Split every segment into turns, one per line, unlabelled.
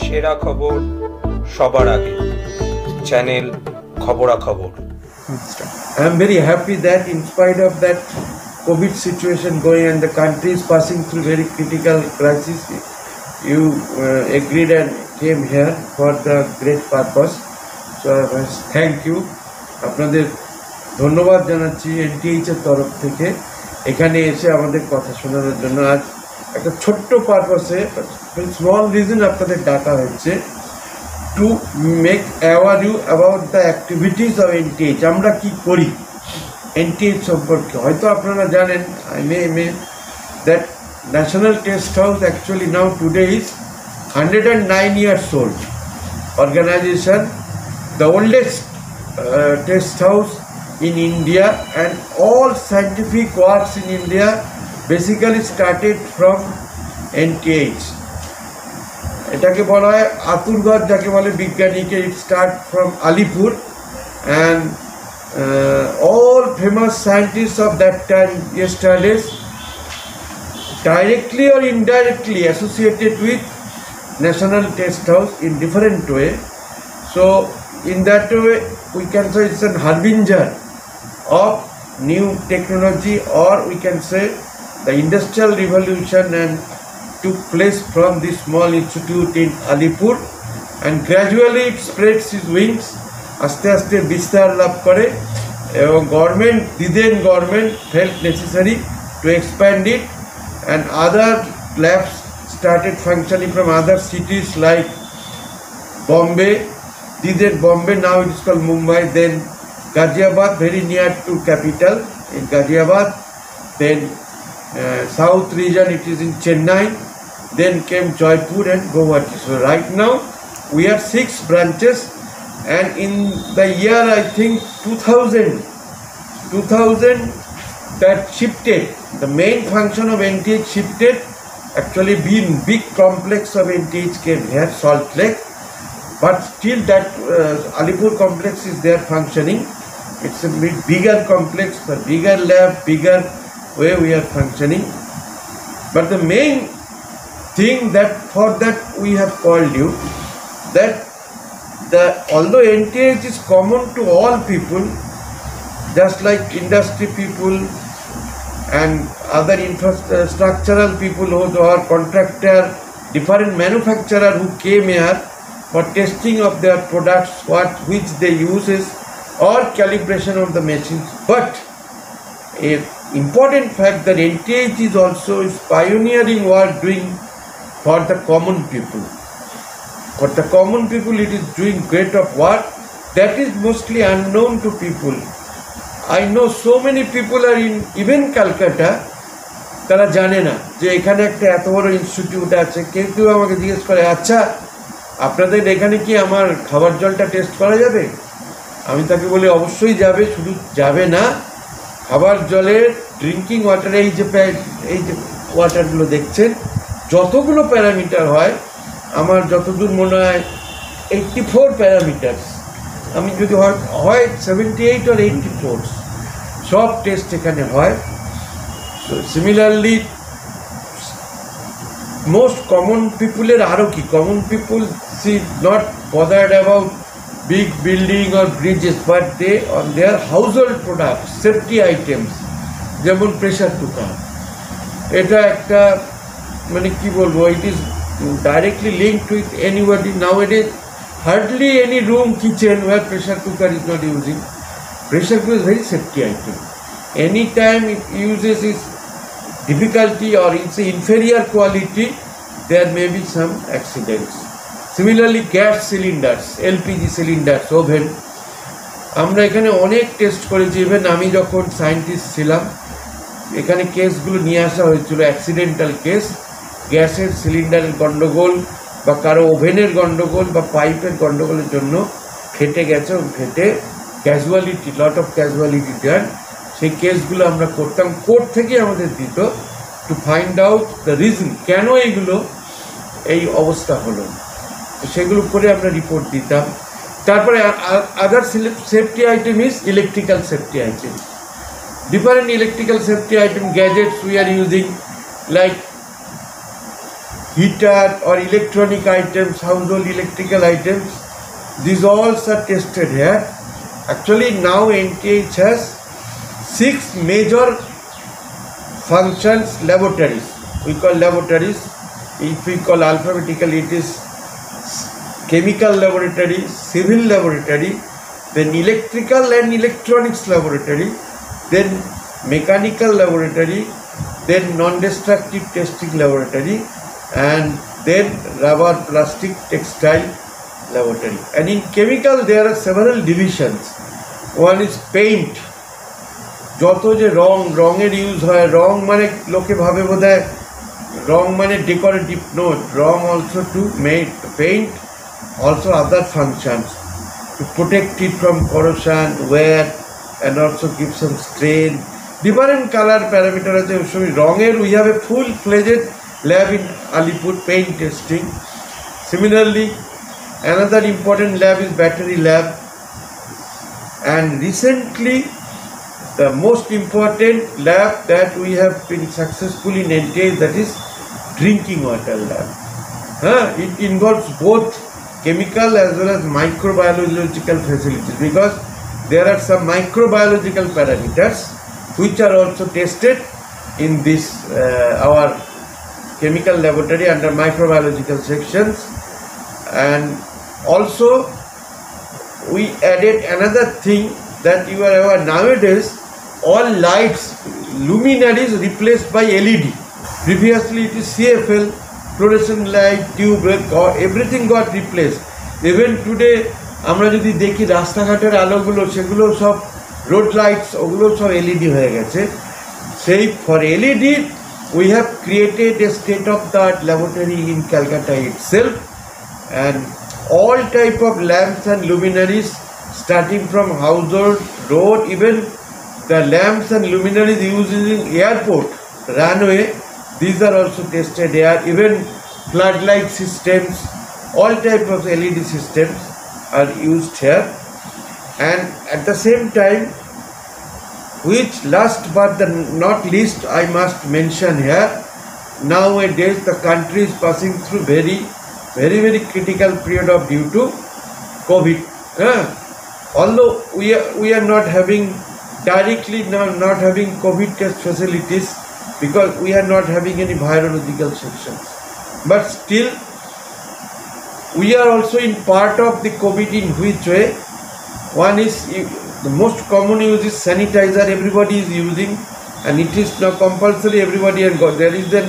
সেরা খবর সবার আগে, চ্যানেল খবরাখবর।
I am very happy that in spite of that COVID situation going and the country is passing through very critical crisis, you agreed and came here for the great purpose. So thank you. আপনাদের ধন্যবাদ জানাচ্ছি NTH এর তরফ থেকে এখানে এসে আমাদের কথা শোনানোর জন্য। আজ একটা ছোট্ট পারপাসে স্মল রিজন আপনাদের ডাকা হয়েছে to make aware you about the activities of NTH. আমরা কি করি NTH সম্পর্কে হয়তো আপনারা জানেন, I may that National Test House actually now today is 109 years old organization, the oldest test house in India, and all scientific works in India basically started from NTH. এটাকে বলা হয় আতুরঘর, যাকে বলে বিজ্ঞানীকে। It start from Alipur and all famous scientists of that time, yesterday's, directly or indirectly associated with National Test House in different way. So in that way we can say it's an harbinger of new technology, or we can say the industrial revolution, and took place from this small institute in Alipur, and gradually it spreads its wings. আস্তে আস্তে বিস্তার লাভ করে এবং government felt necessary to expand it, and other labs started functioning from other cities like Bombay. Bombay, now it is called Mumbai. Then Ghaziabad, very near to capital in Ghaziabad. Then south region, it is in Chennai. Then came Jaipur and Guwahati. So right now we have 6 branches, and in the year I think 2000 that shifted, the main function of NTH shifted. Actually being big complex of NTH came here, Salt Lake, but still that Alipur complex is there functioning. It's a bit bigger complex, but bigger lab, bigger way we are functioning. But the main thing that for that we have called you, that although NTH is common to all people, just like industry people and other infrastructural people who are contractor, different manufacturer who came here for testing of their products, which they uses, or calibration of the machines. But a important fact that NTH is also pioneering work doing for the common people. For the common people it is doing great of work that is mostly unknown to people. I know so many people are in even Calcutta, তারা জানে না যে এখানে একটা এত বড় institute আছে। কেউ আমাকে জিজ্ঞেস করে, আচ্ছা আপনাদের এখানে কি আমার খাবার জলটা টেস্ট করা যাবে? আমি তাকে বলি অবশ্যই যাবে। শুধু যাবে না, খাবার জলের ড্রিঙ্কিং ওয়াটারে এই যে ওয়াটারগুলো দেখছেন, যতগুলো প্যারামিটার হয়, আমার যতদূর মনে হয় 84 প্যারামিটার, আমি যদি হয় 78 or 84, সব টেস্ট এখানে হয়। সো সিমিলারলি মোস্ট কমন পিপুলের আরও কি, common people see not bothered about big building or bridges, but they on their household products, safety items, যেমন প্রেসার কুকার। এটা একটা মানে কি বলবো, it is directly linked with anybody nowadays. Hardly any room, kitchen where pressure cooker is not using. Pressure cooker is very safety item. Anytime it uses its difficulty or its inferior quality, there may be some accidents. Similarly gas cylinders, LPG cylinders, oven, আমরা এখানে অনেক test করেছি। Even আমি যখন scientist ছিলাম এখানে কেসগুলো নিয়ে আসা হয়েছিল, অ্যাক্সিডেন্টাল কেস, গ্যাসের সিলিন্ডারের গন্ডগোল বা কারো ওভেনের গন্ডগোল বা পাইপের গন্ডগোলের জন্য ফেটে গেছে, ফেটে ক্যাজুয়ালিটি, লট অফ ক্যাজুয়ালিটি দেন। সেই কেসগুলো আমরা করতাম, কোর্ট থেকে আমাদের দিত to find out the reason, কেন এইগুলো এই অবস্থা হলো। সেগুলো করে আমরা রিপোর্ট দিতাম। তারপরে other safety item is electrical safety item. Different electrical safety item gadgets we are using, like heater or electronic items, household electrical items. These all are tested here. Actually now NTH has 6 major functions laboratories. We call laboratories. If we call alphabetically, it is chemical laboratory, civil laboratory, then electrical and electronics laboratory, then mechanical laboratory, then non-destructive testing laboratory, and then rubber, plastic, textile laboratory. And in chemical there are several divisions. One is paint. যত যে রঙের use হয়, রং মানে লোকে ভাবে বোধহয় রং মানে ডেকোরেটিভ, নো, রং also to make paint, also other functions to protect it from corrosion, wear, and also give some strain. Different color parameter আছে রঙের. We have a full-fledged lab in Alipur, paint testing. Similarly, another important lab is battery lab, and recently the most important lab that we have been successfully in NTH, that is drinking water lab. It involves both chemical as well as microbiological facilities, because there are some microbiological parameters which are also tested in this our chemical laboratory under microbiological sections. And also we added another thing that you are aware, nowadays all lights, luminaries replaced by LED. Previously it is CFL, fluorescent light, tube, everything got replaced. Even today আমরা যদি দেখি রাস্তাঘাটের আলোগুলো, সেগুলো সব road lights, ওগুলো সব LED হয়ে গেছে। সেই for LED we have created a state of the art laboratory in Calcutta itself, and all type of lamps and luminaries starting from household, road, even the lamps and luminaries used in airport, runway, these are also tested here. Even floodlight systems, all type of LED systems are used here. And at the same time, which last but not least I must mention here, nowadays the country is passing through very critical period of due to COVID. Although we are not having directly not having COVID test facilities, because we are not having any virological sections, but still we are also in part of the COVID. In which way? One is the most common use is sanitizer. Everybody is using, and it is now compulsory. Everybody, and there is then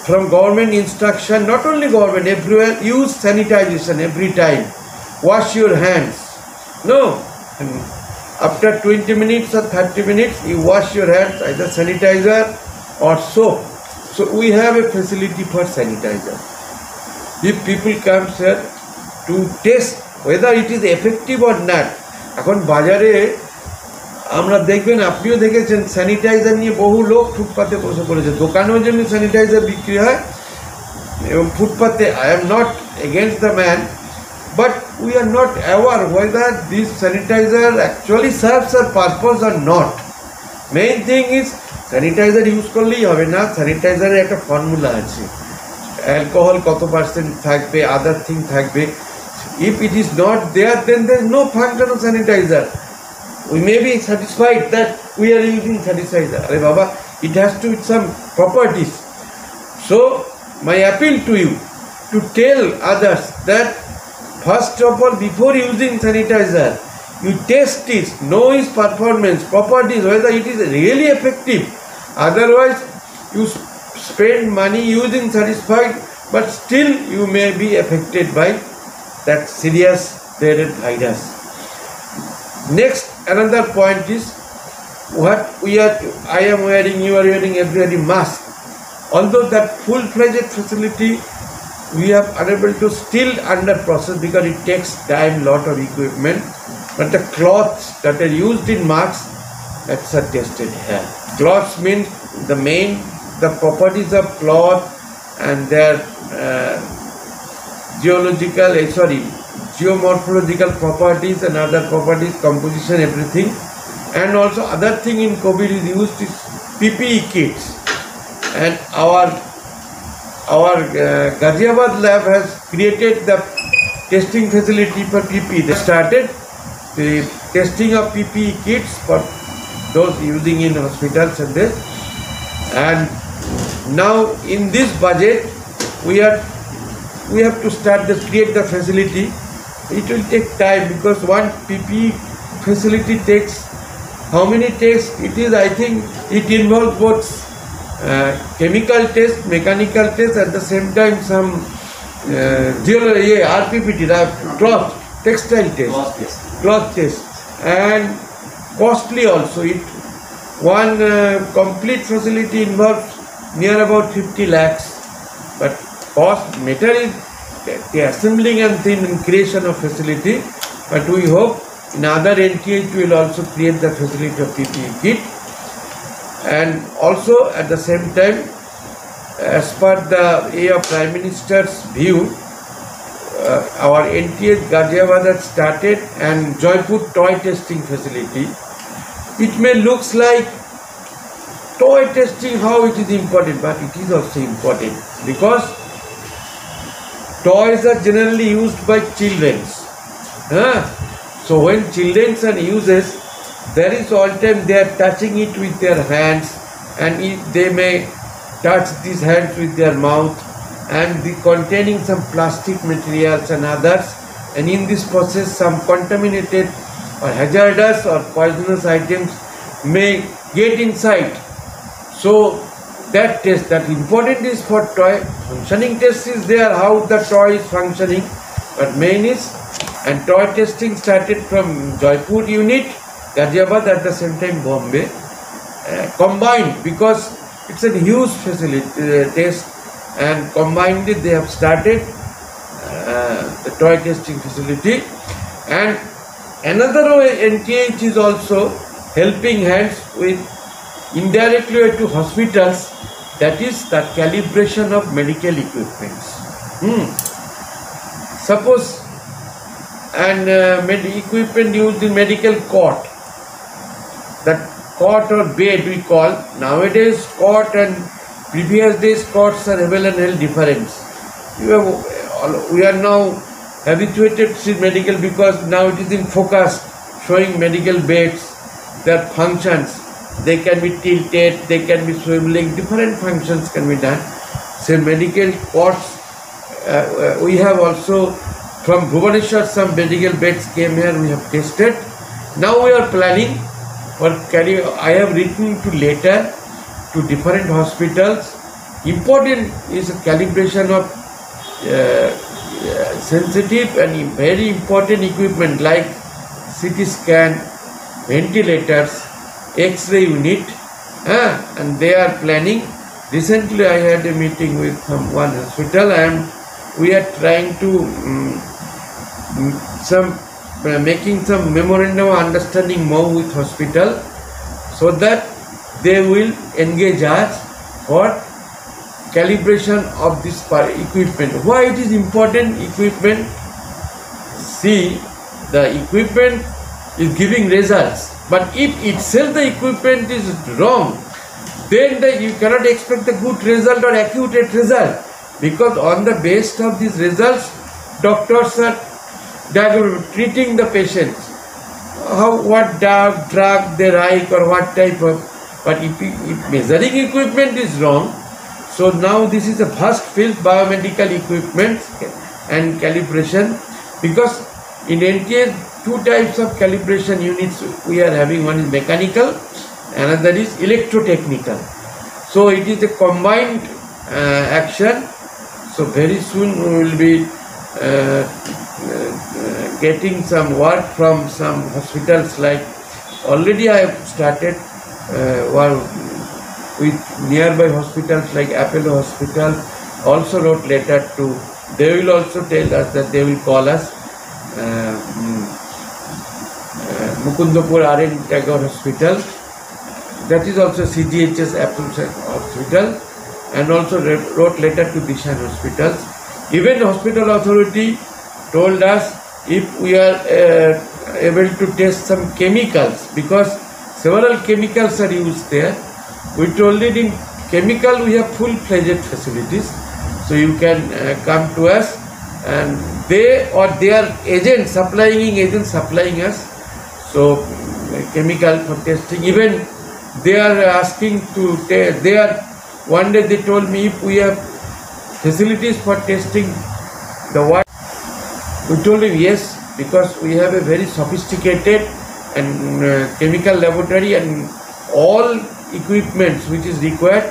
from government instruction, not only government, everywhere, use sanitization every time. Wash your hands. No, after 20 minutes or 30 minutes you wash your hands, either sanitizer or soap. So we have a facility for sanitizer. If people come here to test whether it is effective or not, এখন বাজারে আমরা দেখবেন, আপনিও দেখেছেন, sanitiser নিয়ে বহু লোক ফুটপাতে বসে পড়েছে। দোকানেও যেমনি স্যানিটাইজার বিক্রি হয় এবং ফুটপাতে, I am not against the man, but we are not aware whether this sanitizer actually serves a purpose or not. Main thing is sanitizer use করলেই হবে না, স্যানিটাইজারের একটা ফর্মুলা আছে, অ্যালকোহল কত পার্সেন্ট থাকবে, আদার থিং থাকবে। If it is not there, then there is no function of sanitizer. We may be satisfied that we are using sanitizer. Arey Baba, it has to with some properties. So my appeal to you to tell others that first of all, before using sanitizer, you test it, know its performance, properties, whether it is really effective. Otherwise, you spend money using satisfied, but still you may be affected by that serious dreaded virus. Next, another point is what I am wearing, you are wearing, everybody mask. Although that full-fledged facility we are unable to still under process because it takes time, lot of equipment, but the cloths that are used in masks, that's are tested here. Cloths means the properties of cloth and their geomorphological properties and other properties, composition, everything And also other thing in COVID is used is PPE kits. And our Ghaziabad lab has created the testing facility for PPE. They started the testing of PPE kits for those using in hospitals and this. And now in this budget we have to start create the facility. It will take time because one PPE facility takes how many tests? It is, I think it involves both chemical test, mechanical test, at the same time some RPPT, cloth, textile test, cloth test, and costly also. One complete facility involves near about 50 lakhs, but cost matter is the assembling and creation of facility. But we hope in other NTH we will also create the facility of PPE kit. And also at the same time, as per the Prime Minister's view, our NTH Ghaziabad has started and Jaipur toy testing facility. It may looks like toy testing, how it is important, but it is also important because toys are generally used by children. So when children are uses, there is all time they are touching it with their hands, and they may touch these hands with their mouth, and containing some plastic materials and others, and in this process some contaminated or hazardous or poisonous items may get inside. So that test, that important is for toy. Functioning test is there, how the toy is functioning, but main is, and toy testing started from Jaipur unit, Ghaziabad, at the same time Bombay, combined, because it's a huge facility test, and combined they have started the toy testing facility. And another way NTH is also helping hands with indirectly to hospitals, that is the calibration of medical equipments. Suppose and equipment used in medical cot, that cot or bed we call, nowadays cot and previous days cots are available difference. We are now habituated to see medical because now it is in focus, showing medical beds, their functions. They can be tilted, they can be swiveling, different functions can be done. So medical cots, we have also from Bhubaneswar some medical beds came here, we have tested. Now we are planning for I have written to letter to different hospitals. Important is a calibration of sensitive and very important equipment like CT scan, ventilators, X-ray unit, and they are planning. Recently I had a meeting with one hospital, and we are trying to making some memorandum of understanding more with hospital, so that they will engage us for calibration of this equipment. Why it is important equipment? See, the equipment is giving results, but if itself the equipment is wrong, then you cannot expect a good result or accurate result, because on the basis of these results, doctors are treating the patients, what drug they like or what type of. But if measuring equipment is wrong, so now this is a vast field, biomedical equipment and calibration, because in NTH two types of calibration units we are having. One is mechanical, another is electrotechnical. So it is a combined action. So very soon we will be getting some work from some hospitals, like already I have started with nearby hospitals like Apollo Hospital, also wrote letter to, they will also tell us that they will call us. Mukundapur R.N. Tagore Hospital, that is also CGHS approved hospital, and also wrote letter to Dishan hospitals. Even hospital authority told us if we are able to test some chemicals, because several chemicals are used there. We told it in chemical we have full-fledged facilities, so you can come to us, and they or their agents supplying us. So chemical for testing. Even they are asking to they are. One day they told me if we have facilities for testing the water. We told him yes, because we have a very sophisticated and chemical laboratory, and all equipments which is required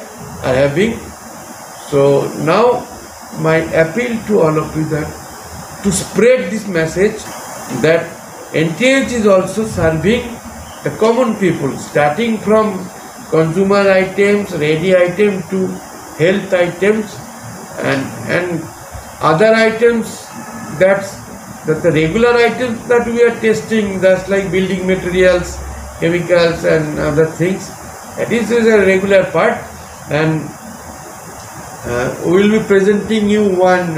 are having. So now my appeal to all of you that to spread this message that NTH is also serving the common people, starting from consumer items, ready items to health items and other items that the regular items that we are testing, that's like building materials, chemicals and other things. This is a regular part, and we will be presenting you one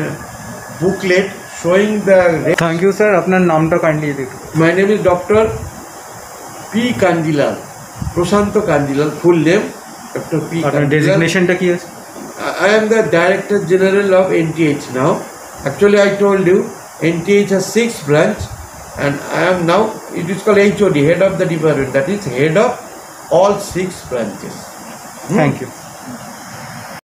booklet showing the.
Thank you, sir. अपना नाम तो kindly देखो.
My name is Dr. P. Kanjilal, Prashanto Kanjilal, full name Dr. P.
अपना
Kanjilal.
designation टा किया?
I am the Director General of NTH now. Actually, I told you NTH has 6 branches, and I am now, it is called HOD, Head of the Department. That is head of all 6 branches.
Thank you.